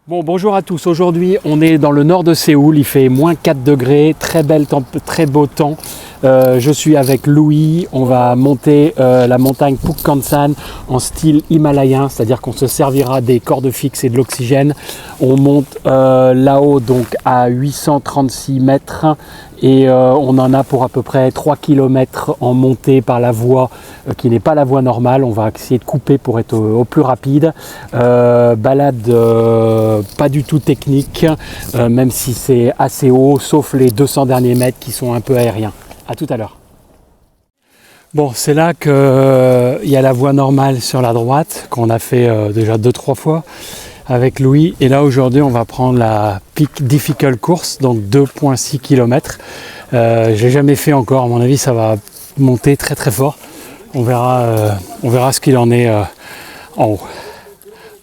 Bon, bonjour à tous. Aujourd'hui, on est dans le nord de Séoul. Il fait moins 4 degrés, très très beau temps. Je suis avec Louis. On va monter la montagne Pukhansan en style himalayen, c'est-à-dire qu'on se servira des cordes fixes et de l'oxygène. On monte là-haut donc à 836 mètres et on en a pour à peu près 3 km en montée par la voie qui n'est pas la voie normale. On va essayer de couper pour être au plus rapide. Balade pas du tout technique, même si c'est assez haut, sauf les 200 derniers mètres qui sont un peu aériens. À tout à l'heure. Bon, c'est là qu'il y a la voie normale sur la droite, qu'on a fait déjà 2-3 fois avec Louis. Et là, aujourd'hui, on va prendre la Peak Difficult Course, donc 2,6 km. J'ai jamais fait encore, à mon avis, ça va monter très très fort. On verra ce qu'il en est en haut.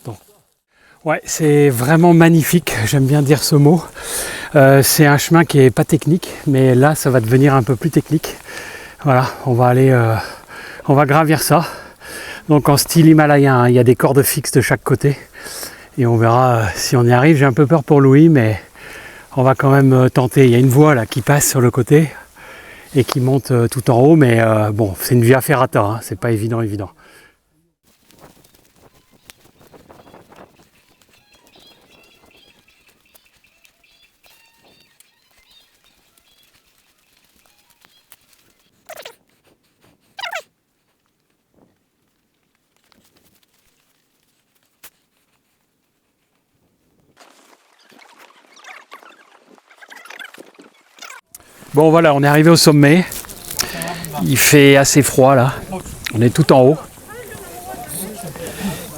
Donc, ouais, c'est vraiment magnifique, j'aime bien dire ce mot. C'est un chemin qui est pas technique, mais là ça va devenir un peu plus technique. Voilà, on va gravir ça. Donc en style himalayen, hein, il y a des cordes fixes de chaque côté. Et on verra si on y arrive. J'ai un peu peur pour Louis, mais on va quand même tenter. Il y a une voie là qui passe sur le côté et qui monte tout en haut, mais bon, c'est une via ferrata, hein, c'est pas évident. Bon voilà, on est arrivé au sommet. Il fait assez froid là. On est tout en haut.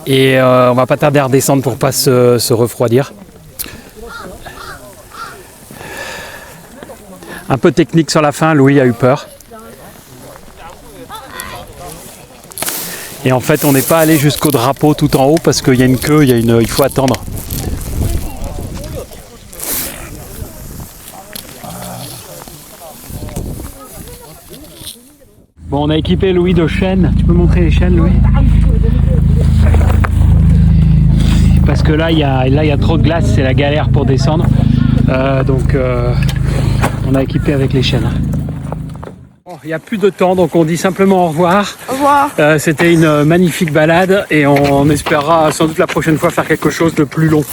Et on va pas tarder à redescendre pour pas se refroidir. Un peu technique sur la fin, Louis a eu peur. Et en fait, on n'est pas allé jusqu'au drapeau tout en haut parce qu'il y a une queue, il faut attendre. Bon, on a équipé Louis de chaînes. Tu peux montrer les chaînes, Louis? Parce que là, il y a trop de glace, c'est la galère pour descendre. Donc, on a équipé avec les chaînes. Bon, il n'y a plus de temps, donc on dit simplement au revoir. Au revoir. C'était une magnifique balade et on espérera sans doute la prochaine fois faire quelque chose de plus long.